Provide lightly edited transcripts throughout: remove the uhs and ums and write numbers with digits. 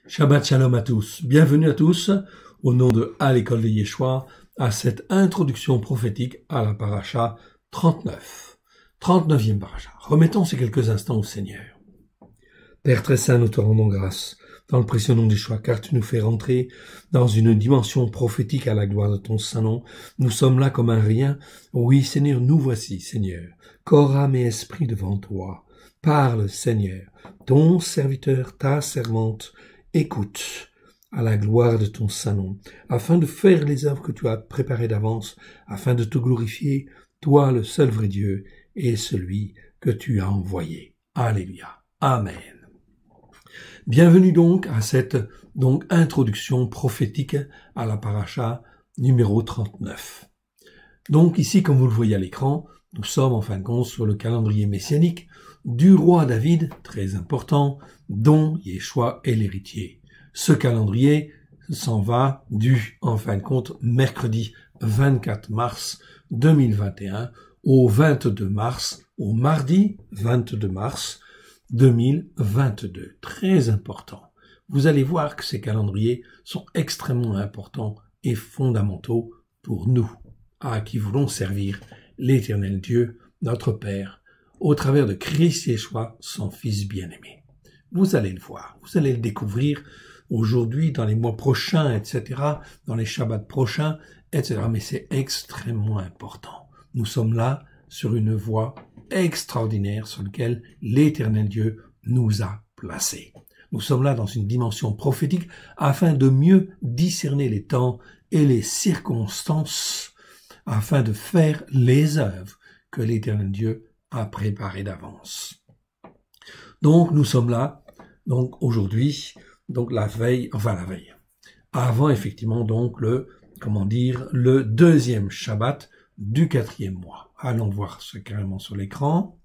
Shabbat Shalom à tous. Bienvenue à tous, au nom de À l'école de Yeshua, à cette introduction prophétique à la paracha 39. 39e paracha. Remettons ces quelques instants au Seigneur. Père très saint, nous te rendons grâce dans le précieux nom de Yeshua, car tu nous fais rentrer dans une dimension prophétique à la gloire de ton saint nom. Nous sommes là comme un rien. Oui, Seigneur, nous voici, Seigneur, corps, âme et esprit devant toi. Parle, Seigneur, ton serviteur, ta servante, écoute à la gloire de ton saint nom, afin de faire les œuvres que tu as préparées d'avance, afin de te glorifier, toi le seul vrai Dieu, et celui que tu as envoyé. Alléluia. Amen. Bienvenue donc à cette introduction prophétique à la paracha numéro 39. Donc ici, comme vous le voyez à l'écran, nous sommes en fin de compte sur le calendrier messianique du roi David, très important, dont Yeshua est l'héritier. Ce calendrier s'en va en fin de compte, mercredi 24 mars 2021 au 22 mars, au mardi 22 mars 2022. Très important. Vous allez voir que ces calendriers sont extrêmement importants et fondamentaux pour nous, à qui voulons servir l'Éternel Dieu, notre Père, au travers de Christ Yeshua, son Fils bien-aimé. Vous allez le voir, vous allez le découvrir aujourd'hui, dans les mois prochains, etc., dans les Shabbats prochains, etc., mais c'est extrêmement important. Nous sommes là sur une voie extraordinaire sur laquelle l'Éternel Dieu nous a placés. Nous sommes là dans une dimension prophétique afin de mieux discerner les temps et les circonstances, afin de faire les œuvres que l'Éternel Dieu a préparées d'avance. Donc nous sommes là, aujourd'hui, la veille, avant effectivement le deuxième Shabbat du 4e mois. Allons voir ce carrément sur l'écran.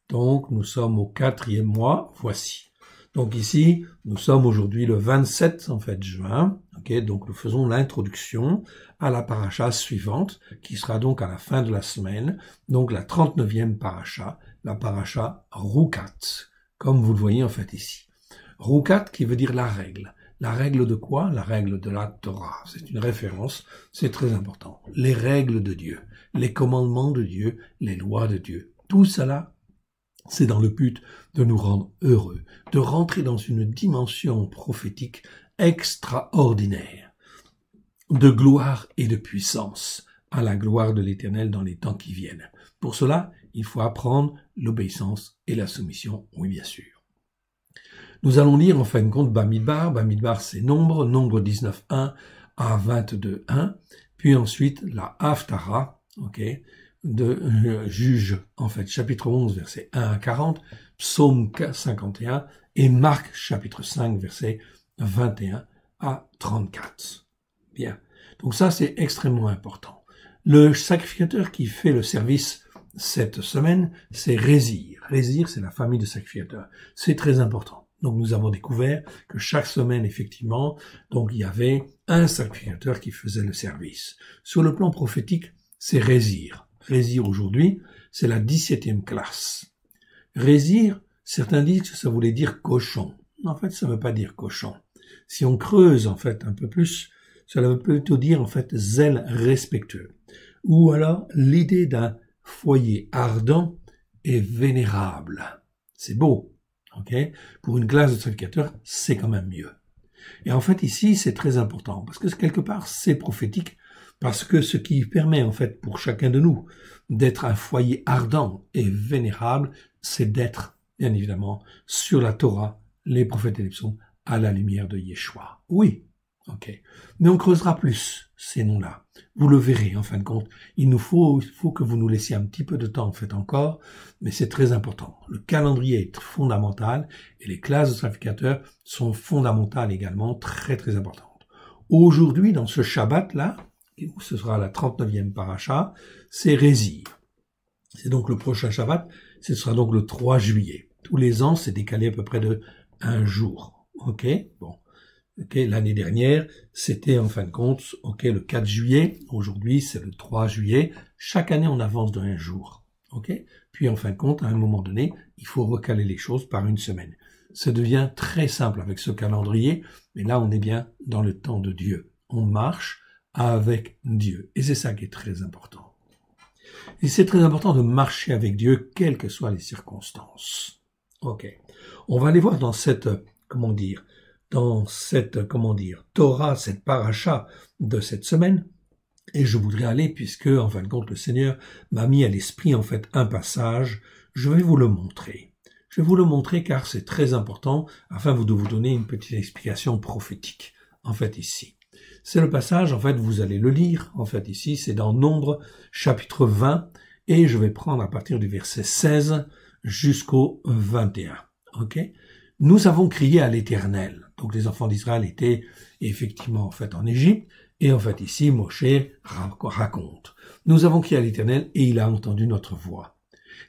Donc nous sommes au 4e mois, voici. Donc ici, nous sommes aujourd'hui le 27 juin. Donc nous faisons l'introduction à la paracha suivante, qui sera donc à la fin de la semaine, donc la 39e paracha, la paracha Rukat, comme vous le voyez ici. Rukat qui veut dire la règle. La règle de quoi? La règle de la Torah. C'est une référence, c'est très important. Les règles de Dieu, les commandements de Dieu, les lois de Dieu. Tout cela, c'est dans le but de nous rendre heureux, de rentrer dans une dimension prophétique extraordinaire, de gloire et de puissance, à la gloire de l'Éternel dans les temps qui viennent. Pour cela, il faut apprendre l'obéissance et la soumission, oui bien sûr. Nous allons lire en fin de compte Bamidbar. Bamidbar c'est nombre 19.1 à 22.1, puis ensuite la Haftara, de Juge, chapitre 11, versets 1 à 40, Psaume 51, et Marc, chapitre 5, versets 21 à 34. Bien. Donc ça, c'est extrêmement important. Le sacrificateur qui fait le service cette semaine, c'est Rézir. Rézir, c'est la famille de sacrificateurs. C'est très important. Donc nous avons découvert que chaque semaine, effectivement, il y avait un sacrificateur qui faisait le service. Sur le plan prophétique, c'est Rézir. Rézir aujourd'hui, c'est la 17e classe. Rézir, certains disent que ça voulait dire cochon. En fait, ça ne veut pas dire cochon. Si on creuse, un peu plus, cela veut plutôt dire, zèle respectueux. Ou alors, l'idée d'un foyer ardent et vénérable. C'est beau. Pour une classe de sacrificateurs, c'est quand même mieux. Et ici, c'est très important, parce que quelque part, c'est prophétique, parce que ce qui permet, pour chacun de nous, d'être un foyer ardent et vénérable, c'est d'être, bien évidemment, sur la Torah, les prophètes et les psaumes, à la lumière de Yeshua. Oui, mais on creusera plus ces noms-là. Vous le verrez, en fin de compte. Il faut que vous nous laissiez un petit peu de temps, encore, mais c'est très important. Le calendrier est fondamental, et les classes de sacrificateurs sont fondamentales également, très très importantes. Aujourd'hui, dans ce Shabbat-là, ce sera la 39e paracha, c'est Rézir. C'est donc le prochain Shabbat, ce sera donc le 3 juillet. Tous les ans, c'est décalé à peu près de 1 jour. L'année dernière, c'était en fin de compte, le 4 juillet. Aujourd'hui, c'est le 3 juillet. Chaque année, on avance de 1 jour. Ok? Puis en fin de compte, à un moment donné, il faut recaler les choses par une semaine. Ça devient très simple avec ce calendrier, mais là on est bien dans le temps de Dieu. On marche avec Dieu. Et c'est ça qui est très important. Et c'est très important de marcher avec Dieu, quelles que soient les circonstances. Ok. On va aller voir dans cette, Torah, cette paracha de cette semaine. Et je voudrais aller, puisque, en fin de compte, le Seigneur m'a mis à l'esprit, en fait, un passage. Je vais vous le montrer. Je vais vous le montrer car c'est très important, afin de vous donner une petite explication prophétique, en fait, ici. C'est le passage, en fait, vous allez le lire, en fait, ici, c'est dans Nombre, chapitre 20, et je vais prendre à partir du verset 16 jusqu'au 21. Ok? Nous avons crié à l'Éternel. Donc, les enfants d'Israël étaient effectivement, en fait, en Égypte, et en fait, ici, Moshe raconte. Nous avons crié à l'Éternel, et il a entendu notre voix.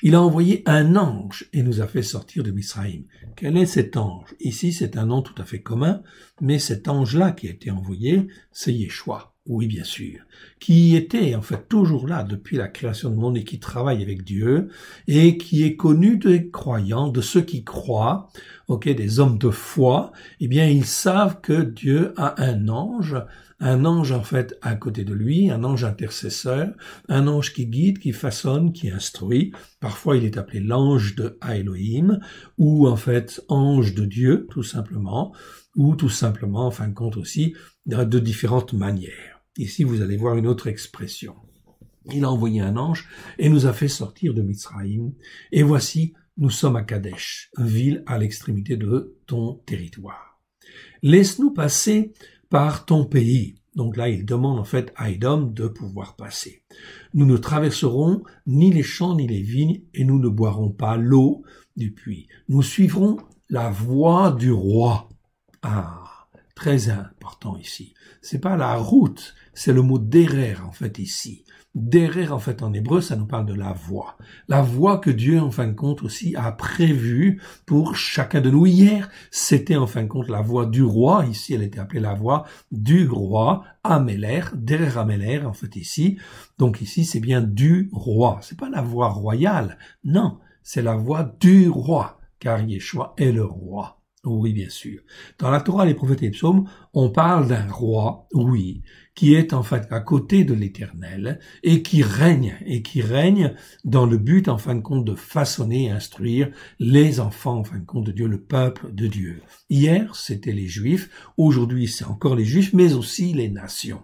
Il a envoyé un ange et nous a fait sortir de Misraïm. Quel est cet ange? Ici, c'est un nom tout à fait commun, mais cet ange-là qui a été envoyé, c'est Yeshua. Oui, bien sûr. Qui était, en fait, toujours là depuis la création du monde et qui travaille avec Dieu et qui est connu des croyants, de ceux qui croient, ok, des hommes de foi. Eh bien, ils savent que Dieu a un ange en fait à côté de lui, un ange intercesseur, un ange qui guide, qui façonne, qui instruit. Parfois il est appelé l'ange de Elohim, ou en fait ange de Dieu tout simplement, ou tout simplement en fin de compte aussi de différentes manières. Ici vous allez voir une autre expression. Il a envoyé un ange et nous a fait sortir de Misraïm, et voici nous sommes à Kadesh, ville à l'extrémité de ton territoire. Laisse-nous passer par ton pays. Donc là, il demande en fait à Édom de pouvoir passer. Nous ne traverserons ni les champs ni les vignes et nous ne boirons pas l'eau du puits. Nous suivrons la voie du roi. Ah, très important ici. C'est pas la route, c'est le mot derer en fait ici. Derer en fait en hébreu, ça nous parle de la voie. La voie que Dieu en fin de compte aussi a prévue pour chacun de nous. Hier, c'était en fin de compte la voie du roi. Ici, elle était appelée la voie du roi, Améler, Derer Améler en fait ici. Donc ici, c'est bien du roi. C'est pas la voie royale. Non, c'est la voie du roi, car Yeshua est le roi. Oui, bien sûr. Dans la Torah, les prophètes et les psaumes, on parle d'un roi, oui, qui est en fait à côté de l'Éternel et qui règne dans le but, en fin de compte, de façonner et instruire les enfants, en fin de compte, de Dieu, le peuple de Dieu. Hier, c'était les Juifs, aujourd'hui, c'est encore les Juifs, mais aussi les nations.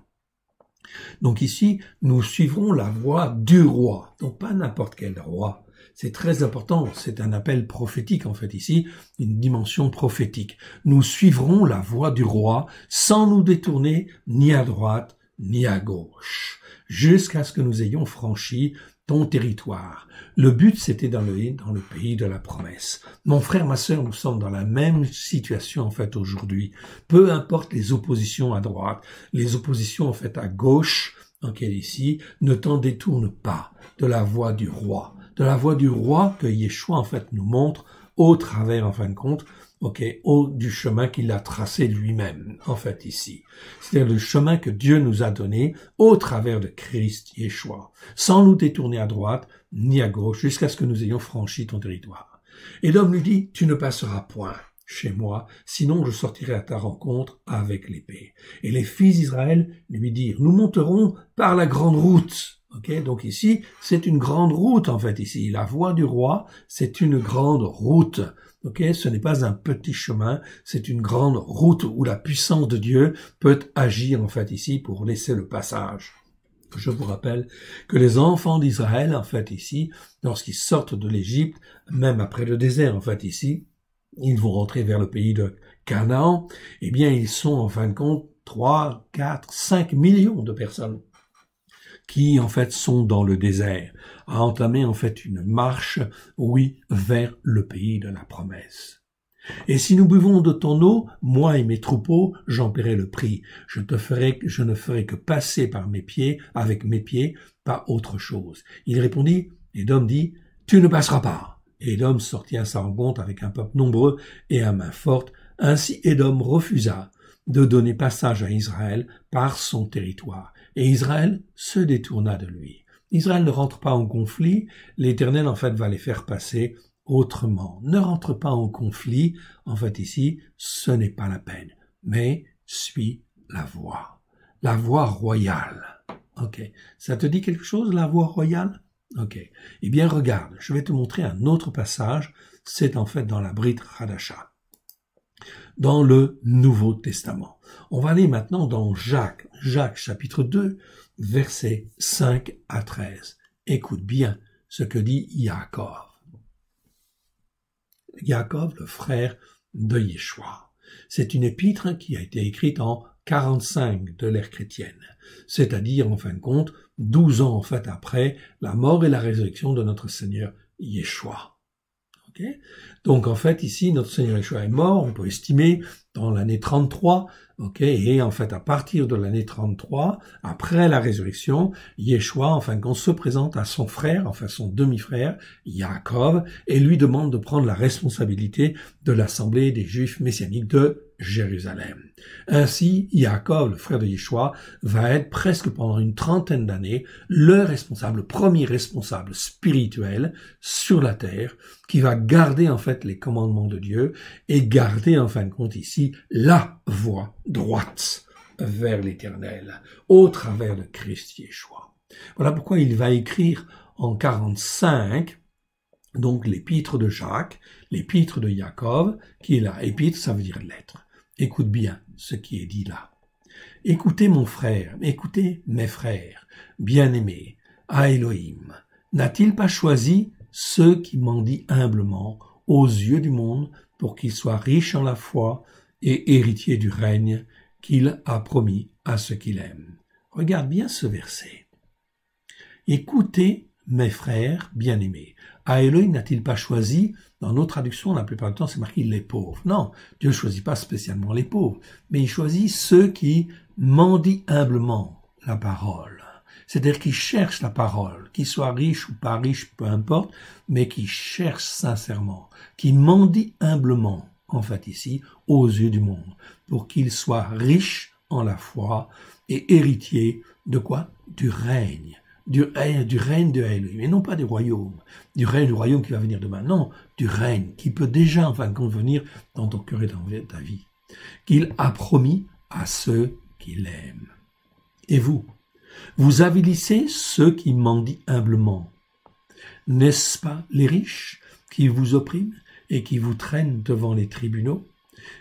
Donc ici, nous suivrons la voie du roi, donc pas n'importe quel roi. C'est très important, c'est un appel prophétique en fait ici, une dimension prophétique. Nous suivrons la voie du roi sans nous détourner ni à droite ni à gauche, jusqu'à ce que nous ayons franchi ton territoire. Le but, c'était dans le pays de la promesse. Mon frère, ma sœur, nous sommes dans la même situation en fait aujourd'hui. Peu importe les oppositions à droite, les oppositions en fait à gauche, ici, ne t'en détourne pas de la voie du roi. De la voie du roi que Yeshua en fait nous montre au travers en fin de compte, du chemin qu'il a tracé lui-même en fait ici. C'est-à-dire le chemin que Dieu nous a donné au travers de Christ Yeshua, sans nous détourner à droite ni à gauche jusqu'à ce que nous ayons franchi ton territoire. Et l'homme lui dit, tu ne passeras point chez moi, sinon je sortirai à ta rencontre avec l'épée. Et les fils d'Israël lui dirent, nous monterons par la grande route. Donc ici, c'est une grande route en fait ici. La voie du roi, c'est une grande route. Ce n'est pas un petit chemin, c'est une grande route où la puissance de Dieu peut agir en fait ici pour laisser le passage. Je vous rappelle que les enfants d'Israël en fait ici, lorsqu'ils sortent de l'Égypte, même après le désert en fait ici, ils vont rentrer vers le pays de Canaan, eh bien ils sont en fin de compte 3, 4, 5 millions de personnes qui en fait sont dans le désert, à entamer en fait une marche, oui, vers le pays de la promesse. Et si nous buvons de ton eau, moi et mes troupeaux, j'en paierai le prix. Je ne ferai que passer par mes pieds, avec mes pieds, pas autre chose. Il répondit, Édom dit, tu ne passeras pas. Et Édom sortit à sa rencontre avec un peuple nombreux et à main forte. Ainsi Édom refusa de donner passage à Israël par son territoire. Et Israël se détourna de lui. Israël ne rentre pas en conflit, l'Éternel en fait va les faire passer autrement. Ne rentre pas en conflit, en fait ici, ce n'est pas la peine, mais suis la voie royale. Ok, ça te dit quelque chose, la voie royale? Ok, eh bien regarde, je vais te montrer un autre passage, c'est en fait dans la Brit Hadasha, dans le Nouveau Testament. On va aller maintenant dans Jacques chapitre 2, versets 5 à 13. Écoute bien ce que dit Yaakov. Yaakov, le frère de Yeshua. C'est une épître qui a été écrite en 45 de l'ère chrétienne, c'est-à-dire en fin de compte 12 ans en fait après la mort et la résurrection de notre Seigneur Yeshua. Okay. Donc en fait ici notre Seigneur Yeshua est mort, on peut estimer dans l'année 33, et en fait à partir de l'année 33, après la résurrection, Yeshua en fin de compte se présente à son frère, enfin son demi-frère, Yaakov, et lui demande de prendre la responsabilité de l'assemblée des Juifs messianiques de Jérusalem. Ainsi, Yaakov, le frère de Yeshua, va être presque pendant une trentaine d'années le premier responsable spirituel sur la terre, qui va garder en fait les commandements de Dieu et garder en fin de compte ici la voie droite vers l'Éternel, au travers de Christ Yeshua. Voilà pourquoi il va écrire en 45 donc l'épître de Jacques, l'épître de Yaakov, qui est là. Épître, ça veut dire lettre. Écoute bien ce qui est dit là. Écoutez mon frère, écoutez mes frères, bien-aimés, à Elohim. N'a-t-il pas choisi ceux qui mendient humblement aux yeux du monde pour qu'ils soient riches en la foi et héritiers du règne qu'il a promis à ceux qu'il aime? Regarde bien ce verset. Écoutez mes frères bien-aimés. À Elohim n'a-t-il pas choisi, dans nos traductions, la plupart du temps, c'est marqué les pauvres. Non, Dieu ne choisit pas spécialement les pauvres, mais il choisit ceux qui mendient humblement la parole. C'est-à-dire qui cherchent la parole, qu'ils soient riches ou pas riches, peu importe, mais qui cherchent sincèrement, qui mendient humblement, en fait ici, aux yeux du monde, pour qu'ils soient riches en la foi et héritiers de quoi? Du règne. Du règne de Elohim, et non pas du royaume qui va venir demain, non, du règne qui peut déjà en fin de compte venir dans ton cœur et dans ta vie, qu'il a promis à ceux qui l'aiment. Et vous avilissez ceux qui mendient humblement. N'est-ce pas les riches qui vous oppriment et qui vous traînent devant les tribunaux?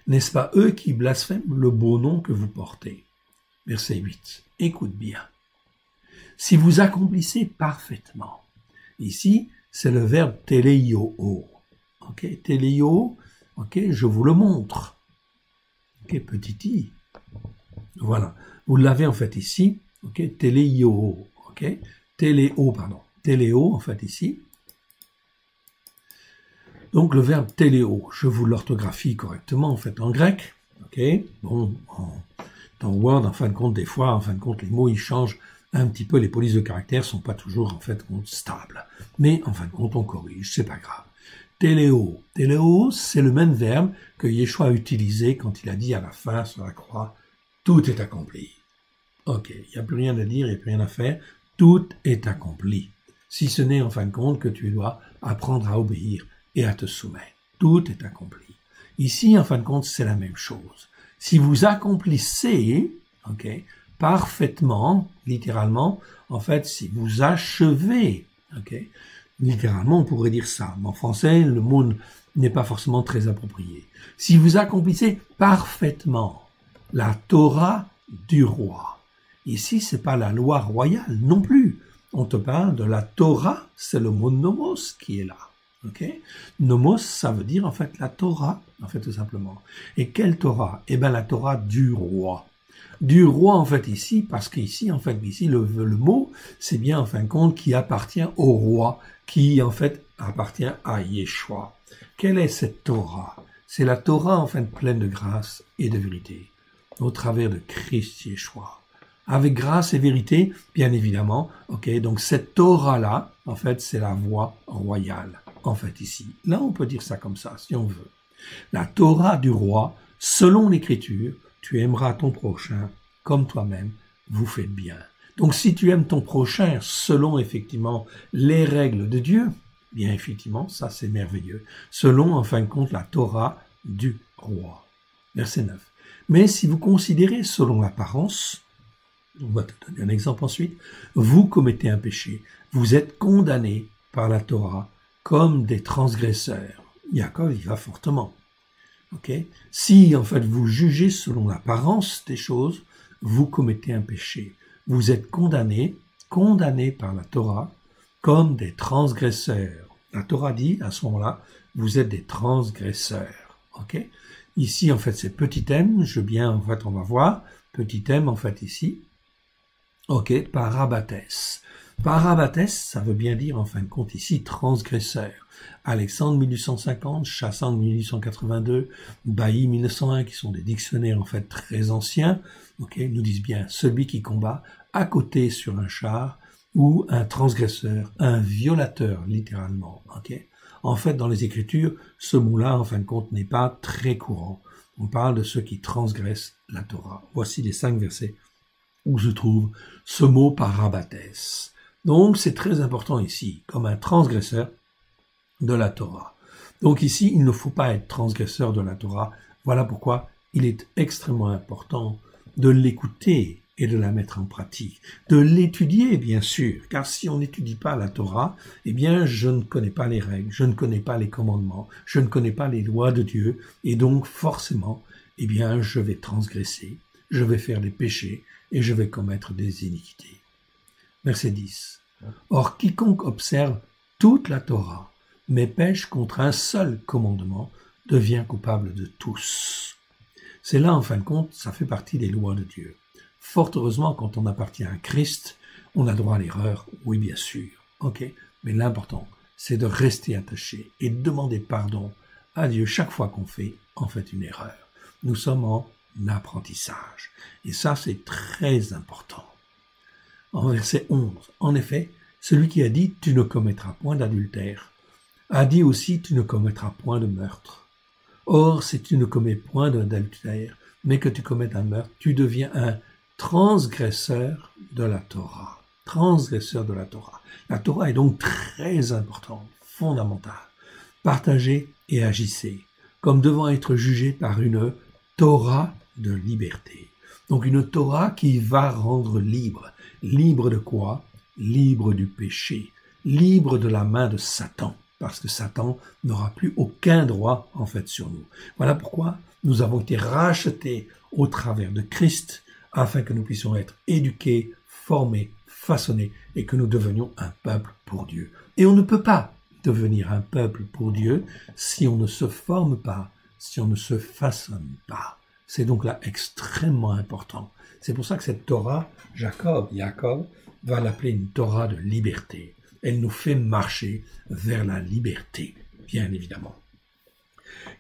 N'est-ce pas eux qui blasphèment le beau nom que vous portez? Verset 8. Écoute bien. Si vous accomplissez parfaitement, ici, c'est le verbe teleio. Ok, teleio, ok, je vous le montre. Ok, petit i. Voilà, vous l'avez en fait ici, ok, teleio, ok, teléo en fait ici. Donc le verbe teléo, je vous l'orthographie correctement en fait en grec, ok, bon, dans Word, en fin de compte, des fois, en fin de compte, les mots, ils changent un petit peu, les polices de caractère sont pas toujours, en fait, stables. Mais, en fin de compte, on corrige, c'est pas grave. Téléo. Téléo, c'est le même verbe que Yeshua a utilisé quand il a dit à la fin, sur la croix, tout est accompli. Ok, il n'y a plus rien à dire, il n'y a plus rien à faire, tout est accompli. Si ce n'est, en fin de compte, que tu dois apprendre à obéir et à te soumettre. Tout est accompli. Ici, en fin de compte, c'est la même chose. Si vous accomplissez, ok, parfaitement, littéralement, en fait, si vous achevez, ok, littéralement, on pourrait dire ça, mais en français, le mot n'est pas forcément très approprié. Si vous accomplissez parfaitement la Torah du roi, ici, c'est pas la loi royale non plus. On te parle de la Torah, c'est le mot nomos qui est là. Ok, nomos, ça veut dire en fait la Torah, en fait tout simplement. Et quelle Torah? Eh bien la Torah du roi. Du roi en fait ici, parce qu'ici en fait ici le mot, c'est bien en fin de compte qui appartient au roi, qui en fait appartient à Yeshua. Quelle est cette Torah? C'est la Torah en fait pleine de grâce et de vérité, au travers de Christ Yeshua. Avec grâce et vérité, bien évidemment, ok, donc cette Torah-là, en fait, c'est la voie royale. En fait, ici. Là, on peut dire ça comme ça, si on veut. La Torah du roi, selon l'Écriture, tu aimeras ton prochain comme toi-même, vous faites bien. Donc si tu aimes ton prochain selon effectivement les règles de Dieu, bien effectivement, ça c'est merveilleux, selon en fin de compte la Torah du roi. Verset 9. Mais si vous considérez selon l'apparence, on va te donner un exemple ensuite, vous commettez un péché, vous êtes condamnés par la Torah comme des transgresseurs. Yaakov y va fortement. Okay? Si en fait vous jugez selon l'apparence des choses, vous commettez un péché. Vous êtes condamnés par la Torah comme des transgresseurs. La Torah dit à ce moment-là, vous êtes des transgresseurs. Okay? Ici en fait c'est petit m, on va voir petit m en fait ici. Ok, parabates. Parabates, ça veut bien dire en fin de compte ici transgresseur. Alexandre 1850, Chassan 1882, Bailly 1901, qui sont des dictionnaires en fait très anciens, nous disent bien celui qui combat à côté sur un char ou un transgresseur, un violateur littéralement. En fait, dans les Écritures, ce mot-là en fin de compte n'est pas très courant. On parle de ceux qui transgressent la Torah. Voici les 5 versets où se trouve ce mot parabates. Donc c'est très important ici, comme un transgresseur de la Torah. Donc ici, il ne faut pas être transgresseur de la Torah. Voilà pourquoi il est extrêmement important de l'écouter et de la mettre en pratique, de l'étudier bien sûr, car si on n'étudie pas la Torah, eh bien je ne connais pas les règles, je ne connais pas les commandements, je ne connais pas les lois de Dieu, et donc forcément, eh bien je vais transgresser, je vais faire des péchés, et je vais commettre des iniquités. Verset 10. Or, quiconque observe toute la Torah, mais pêche contre un seul commandement, devient coupable de tous. C'est là, en fin de compte, ça fait partie des lois de Dieu. Fort heureusement, quand on appartient à Christ, on a droit à l'erreur, oui bien sûr, mais l'important, c'est de rester attaché et de demander pardon à Dieu chaque fois qu'on fait, en fait, une erreur. Nous sommes en apprentissage. Et ça, c'est très important. En verset 11, en effet, celui qui a dit « tu ne commettras point d'adultère » a dit aussi « tu ne commettras point de meurtre ». Or, si tu ne commets point d'adultère, mais que tu commets un meurtre, tu deviens un transgresseur de la Torah. Transgresseur de la Torah. La Torah est donc très importante, fondamentale. Partagez et agissez, comme devant être jugé par une Torah de liberté. Donc une Torah qui va rendre libre. Libre de quoi? Libre du péché. Libre de la main de Satan. Parce que Satan n'aura plus aucun droit en fait sur nous. Voilà pourquoi nous avons été rachetés au travers de Christ afin que nous puissions être éduqués, formés, façonnés et que nous devenions un peuple pour Dieu. Et on ne peut pas devenir un peuple pour Dieu si on ne se forme pas, si on ne se façonne pas. C'est donc là extrêmement important. C'est pour ça que cette Torah, Jacob va l'appeler une Torah de liberté. Elle nous fait marcher vers la liberté, bien évidemment.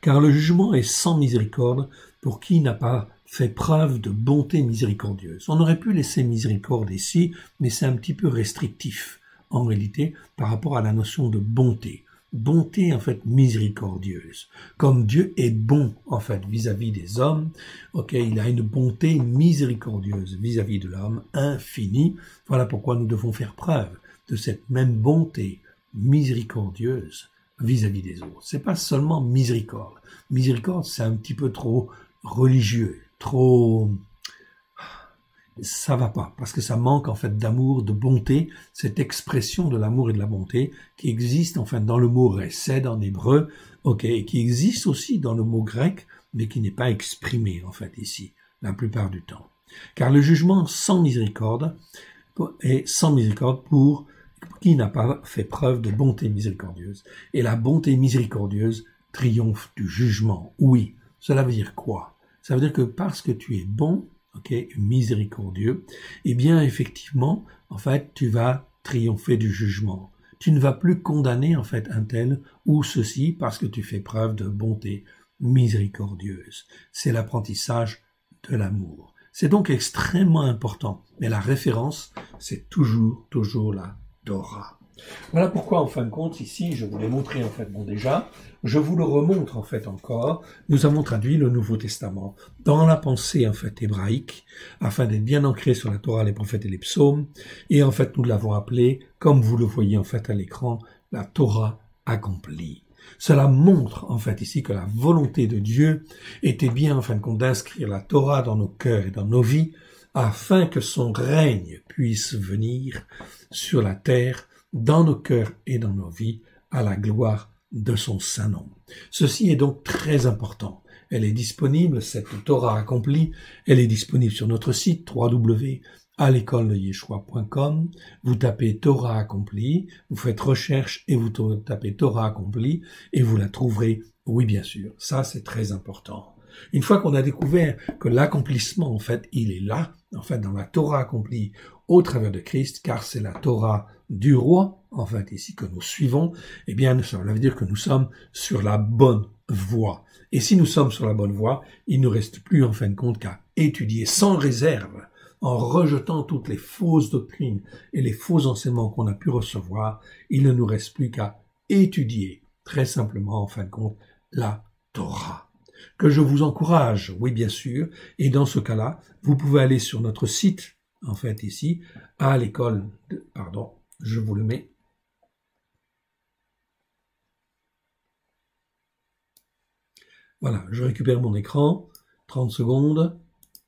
Car le jugement est sans miséricorde pour qui n'a pas fait preuve de bonté miséricordieuse. On aurait pu laisser miséricorde ici, mais c'est un petit peu restrictif, en réalité, par rapport à la notion de bonté. Bonté, en fait, miséricordieuse. Comme Dieu est bon, en fait, vis-à-vis des hommes, il a une bonté miséricordieuse vis-à-vis de l'homme, infinie. Voilà pourquoi nous devons faire preuve de cette même bonté miséricordieuse vis-à-vis des autres. C'est pas seulement miséricorde. Miséricorde, c'est un petit peu trop religieux, trop... Ça va pas, parce que ça manque en fait d'amour, de bonté, cette expression de l'amour et de la bonté qui existe en fait dans le mot resed en hébreu, et qui existe aussi dans le mot grec, mais qui n'est pas exprimé en fait ici, la plupart du temps. Car le jugement sans miséricorde est sans miséricorde pour qui n'a pas fait preuve de bonté miséricordieuse. Et la bonté miséricordieuse triomphe du jugement. Oui, cela veut dire quoi? Ça veut dire que parce que tu es bon, miséricordieux, eh bien effectivement, en fait, tu vas triompher du jugement. Tu ne vas plus condamner en fait un tel ou ceci parce que tu fais preuve de bonté miséricordieuse. C'est l'apprentissage de l'amour. C'est donc extrêmement important. Mais la référence, c'est toujours la Torah. Voilà pourquoi, en fin de compte, ici, je vous l'ai montré, en fait, bon, déjà, je vous le remontre, en fait, encore. Nous avons traduit le Nouveau Testament dans la pensée, en fait, hébraïque, afin d'être bien ancré sur la Torah, les prophètes et les psaumes. Et, en fait, nous l'avons appelé, comme vous le voyez, en fait, à l'écran, la Torah accomplie. Cela montre, en fait, ici, que la volonté de Dieu était bien, en fin de compte, d'inscrire la Torah dans nos cœurs et dans nos vies, afin que son règne puisse venir sur la terre, dans nos cœurs et dans nos vies, à la gloire de son saint nom. Ceci est donc très important. Elle est disponible, cette Torah accomplie, elle est disponible sur notre site www.alecoledeyeshua.com. Vous tapez Torah accomplie, vous faites recherche et vous tapez Torah accomplie et vous la trouverez. Oui, bien sûr, ça c'est très important. Une fois qu'on a découvert que l'accomplissement, en fait, il est là, en fait, dans la Torah accomplie au travers de Christ, car c'est la Torah du roi, en fait, ici, que nous suivons, eh bien, cela veut dire que nous sommes sur la bonne voie. Et si nous sommes sur la bonne voie, il ne reste plus, en fin de compte, qu'à étudier sans réserve, en rejetant toutes les fausses doctrines et les faux enseignements qu'on a pu recevoir, il ne nous reste plus qu'à étudier, très simplement, en fin de compte, la Torah. Que je vous encourage, oui bien sûr, et dans ce cas-là, vous pouvez aller sur notre site, en fait ici, à l'école, pardon, je vous le mets. Voilà, je récupère mon écran, 30 secondes,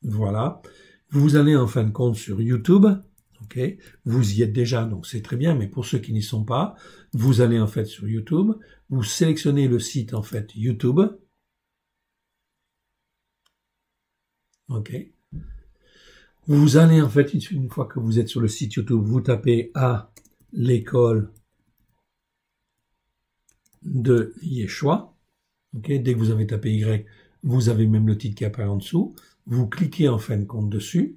voilà. Vous allez en fin de compte sur YouTube, ok, vous y êtes déjà, donc c'est très bien, mais pour ceux qui n'y sont pas, vous allez en fait sur YouTube, vous sélectionnez le site en fait YouTube, ok. Vous allez en fait, une fois que vous êtes sur le site YouTube, vous tapez à l'école de Yeshua. Ok, dès que vous avez tapé Y, vous avez même le titre qui apparaît en dessous. Vous cliquez en fin de compte dessus.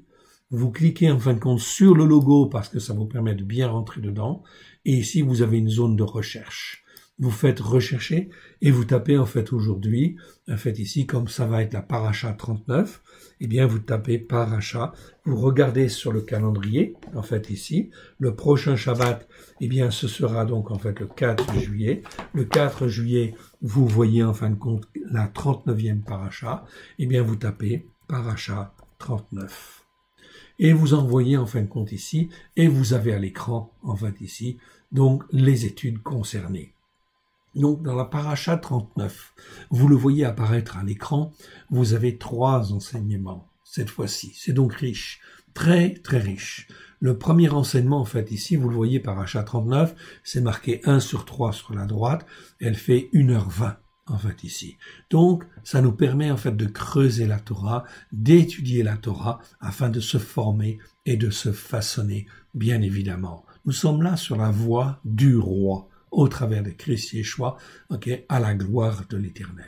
Vous cliquez en fin de compte sur le logo parce que ça vous permet de bien rentrer dedans. Et ici, vous avez une zone de recherche. Vous faites rechercher et vous tapez en fait aujourd'hui, en fait ici, comme ça va être la paracha 39, eh bien vous tapez paracha, vous regardez sur le calendrier, en fait ici, le prochain Shabbat, eh bien ce sera donc en fait le 4 juillet. Le 4 juillet, vous voyez en fin de compte la 39e paracha, eh bien vous tapez paracha 39. Et vous envoyez en fin de compte ici, et vous avez à l'écran, en fait ici, donc les études concernées. Donc, dans la paracha 39, vous le voyez apparaître à l'écran, vous avez 3 enseignements, cette fois-ci. C'est donc riche, très, très riche. Le premier enseignement, en fait, ici, vous le voyez, paracha 39, c'est marqué 1/3 sur la droite, elle fait 1h20, en fait, ici. Donc, ça nous permet, en fait, de creuser la Torah, d'étudier la Torah, afin de se former et de se façonner, bien évidemment. Nous sommes là sur la voie du roi, au travers de Christ Yeshua, ok, à la gloire de l'Éternel.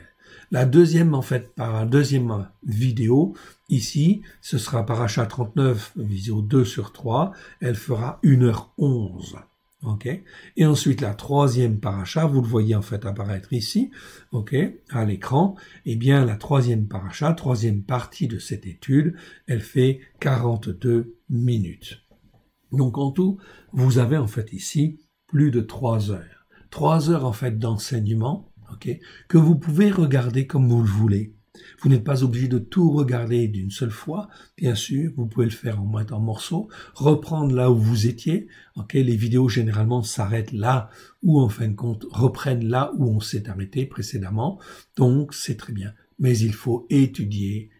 La deuxième, en fait, deuxième vidéo, ici, ce sera paracha 39, vidéo 2/3, elle fera 1h11, ok. Et ensuite, la troisième paracha, vous le voyez en fait apparaître ici, ok, à l'écran, eh bien, la troisième paracha, troisième partie de cette étude, elle fait 42 minutes. Donc, en tout, vous avez en fait ici plus de 3 heures. 3 heures en fait d'enseignement, ok, que vous pouvez regarder comme vous le voulez. Vous n'êtes pas obligé de tout regarder d'une seule fois, bien sûr, vous pouvez le faire en morceaux, reprendre là où vous étiez, ok, les vidéos généralement s'arrêtent là où en fin de compte reprennent là où on s'est arrêté précédemment, donc c'est très bien. Mais il faut étudier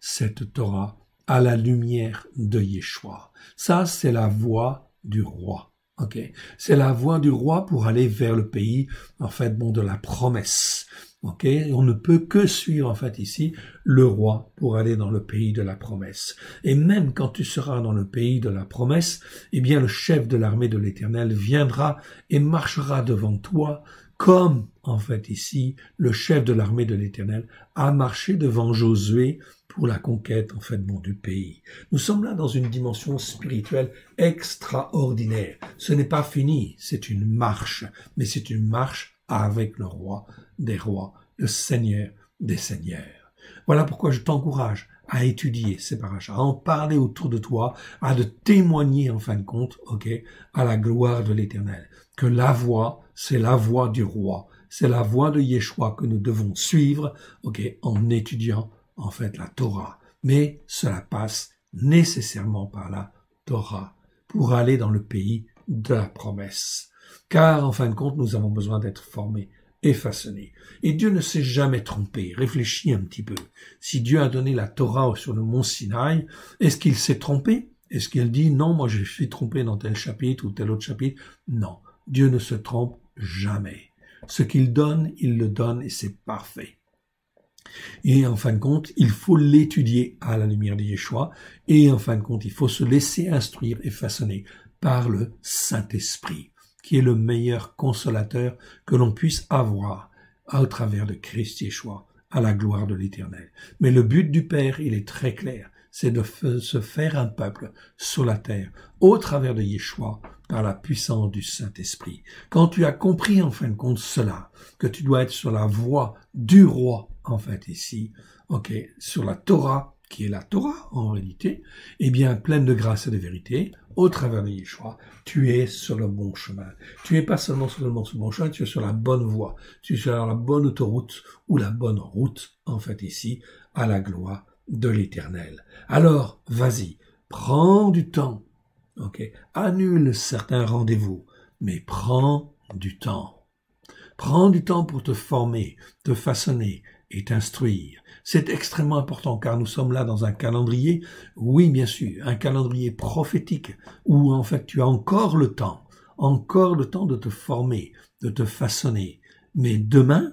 cette Torah à la lumière de Yeshua. Ça, c'est la voie du roi. Ok, c'est la voie du roi pour aller vers le pays, en fait, bon, de la promesse. Ok, on ne peut que suivre, en fait, ici, le roi pour aller dans le pays de la promesse. Et même quand tu seras dans le pays de la promesse, eh bien, le chef de l'armée de l'Éternel viendra et marchera devant toi, comme, en fait, ici, le chef de l'armée de l'Éternel a marché devant Josué pour la conquête, en fait, bon, du pays. Nous sommes là dans une dimension spirituelle extraordinaire. Ce n'est pas fini, c'est une marche, mais c'est une marche avec le roi des rois, le Seigneur des seigneurs. Voilà pourquoi je t'encourage à étudier ces parachas, à en parler autour de toi, à de témoigner en fin de compte, à la gloire de l'Éternel. Que la voix, c'est la voix du roi, c'est la voix de Yeshua que nous devons suivre, en étudiant en fait la Torah. Mais cela passe nécessairement par la Torah pour aller dans le pays de la promesse. Car en fin de compte, nous avons besoin d'être formés et façonnés. Et Dieu ne s'est jamais trompé. Réfléchis un petit peu. Si Dieu a donné la Torah sur le mont Sinaï, est-ce qu'il s'est trompé? Est-ce qu'il dit non, moi je suis trompé dans tel chapitre ou tel autre chapitre? Non. Dieu ne se trompe jamais. Ce qu'il donne, il le donne et c'est parfait. Et en fin de compte, il faut l'étudier à la lumière de Yeshua. Et en fin de compte, il faut se laisser instruire et façonner par le Saint-Esprit, qui est le meilleur consolateur que l'on puisse avoir au travers de Christ Yeshua, à la gloire de l'Éternel. Mais le but du Père, il est très clair, c'est de se faire un peuple sur la terre, au travers de Yeshua, par la puissance du Saint-Esprit. Quand tu as compris en fin de compte cela, que tu dois être sur la voie du roi, en fait ici, sur la Torah, qui est la Torah en réalité, eh bien pleine de grâce et de vérité, au travers de Yeshua, tu es sur le bon chemin. Tu es pas seulement sur le bon chemin, tu es sur la bonne voie, tu es sur la bonne autoroute ou la bonne route, en fait ici, à la gloire de l'Éternel. Alors, vas-y, prends du temps, annule certains rendez-vous, mais prends du temps. Prends du temps pour te former, te façonner et t'instruire. C'est extrêmement important car nous sommes là dans un calendrier, oui bien sûr, un calendrier prophétique où en fait tu as encore le temps de te former, de te façonner. Mais demain,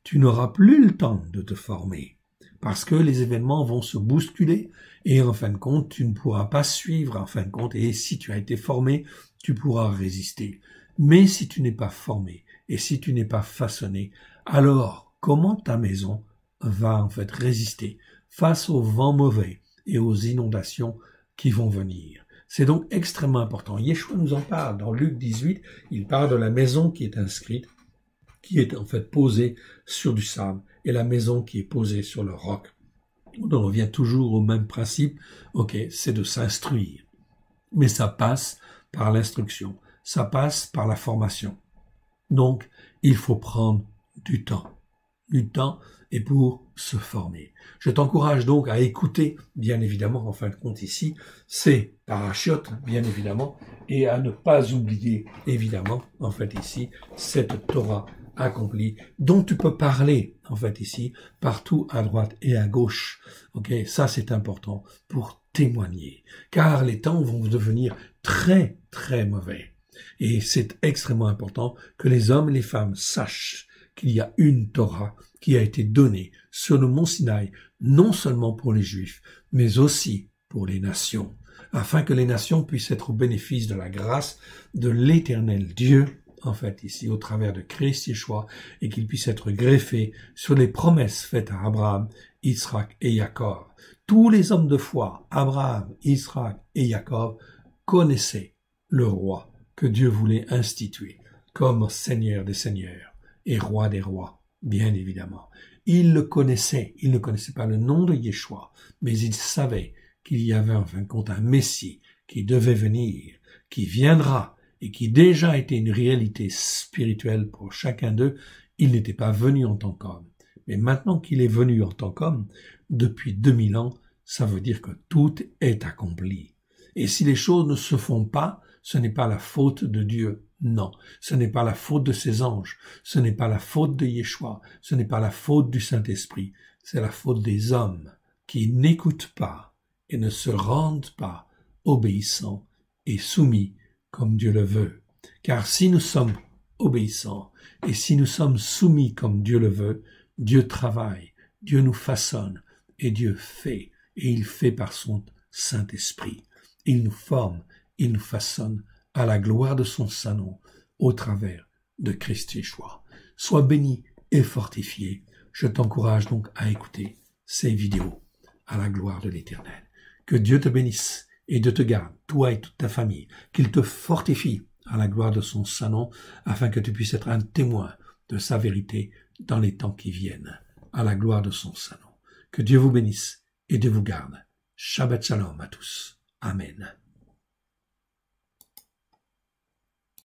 tu n'auras plus le temps de te former parce que les événements vont se bousculer et en fin de compte, tu ne pourras pas suivre en fin de compte et si tu as été formé, tu pourras résister. Mais si tu n'es pas formé et si tu n'es pas façonné, alors comment ta maison va en fait résister face aux vents mauvais et aux inondations qui vont venir? C'est donc extrêmement important. Yeshua nous en parle dans Luc 18, il parle de la maison qui est inscrite, qui est en fait posée sur du sable, et la maison qui est posée sur le roc. On en revient toujours au même principe, c'est de s'instruire. Mais ça passe par l'instruction, ça passe par la formation. Donc, il faut prendre du temps et pour se former. Je t'encourage donc à écouter, bien évidemment, en fin de compte ici, ces parachutes, bien évidemment, et à ne pas oublier, évidemment, en fait ici, cette Torah accomplie, dont tu peux parler, en fait ici, partout à droite et à gauche. Ça c'est important pour témoigner, car les temps vont devenir très, très mauvais. Et c'est extrêmement important que les hommes et les femmes sachent qu'il y a une Torah qui a été donnée sur le mont Sinaï, non seulement pour les Juifs, mais aussi pour les nations, afin que les nations puissent être au bénéfice de la grâce de l'Éternel Dieu, en fait ici au travers de Christ Yeshua, et qu'ils puissent être greffés sur les promesses faites à Abraham, Israël et Jacob. Tous les hommes de foi, Abraham, Israël et Jacob, connaissaient le roi que Dieu voulait instituer comme Seigneur des Seigneurs et Roi des Rois, bien évidemment. Ils le connaissaient, ils ne connaissaient pas le nom de Yeshua, mais ils savaient qu'il y avait en fin de compte un Messie qui devait venir, qui viendra et qui déjà était une réalité spirituelle pour chacun d'eux. Il n'était pas venu en tant qu'homme. Mais maintenant qu'il est venu en tant qu'homme, depuis 2000 ans, ça veut dire que tout est accompli. Et si les choses ne se font pas, ce n'est pas la faute de Dieu. Non, ce n'est pas la faute de ses anges, ce n'est pas la faute de Yeshua, ce n'est pas la faute du Saint-Esprit, c'est la faute des hommes qui n'écoutent pas et ne se rendent pas obéissants et soumis comme Dieu le veut. Car si nous sommes obéissants et si nous sommes soumis comme Dieu le veut, Dieu travaille, Dieu nous façonne et Dieu fait, et il fait par son Saint-Esprit. Il nous forme, il nous façonne à la gloire de son Saint nom, au travers de Christ Yeshua. Sois béni et fortifié. Je t'encourage donc à écouter ces vidéos à la gloire de l'Éternel. Que Dieu te bénisse et Dieu te garde, toi et toute ta famille, qu'il te fortifie à la gloire de son Saint nom, afin que tu puisses être un témoin de sa vérité dans les temps qui viennent, à la gloire de son Saint nom. Que Dieu vous bénisse et Dieu vous garde. Shabbat shalom à tous. Amen.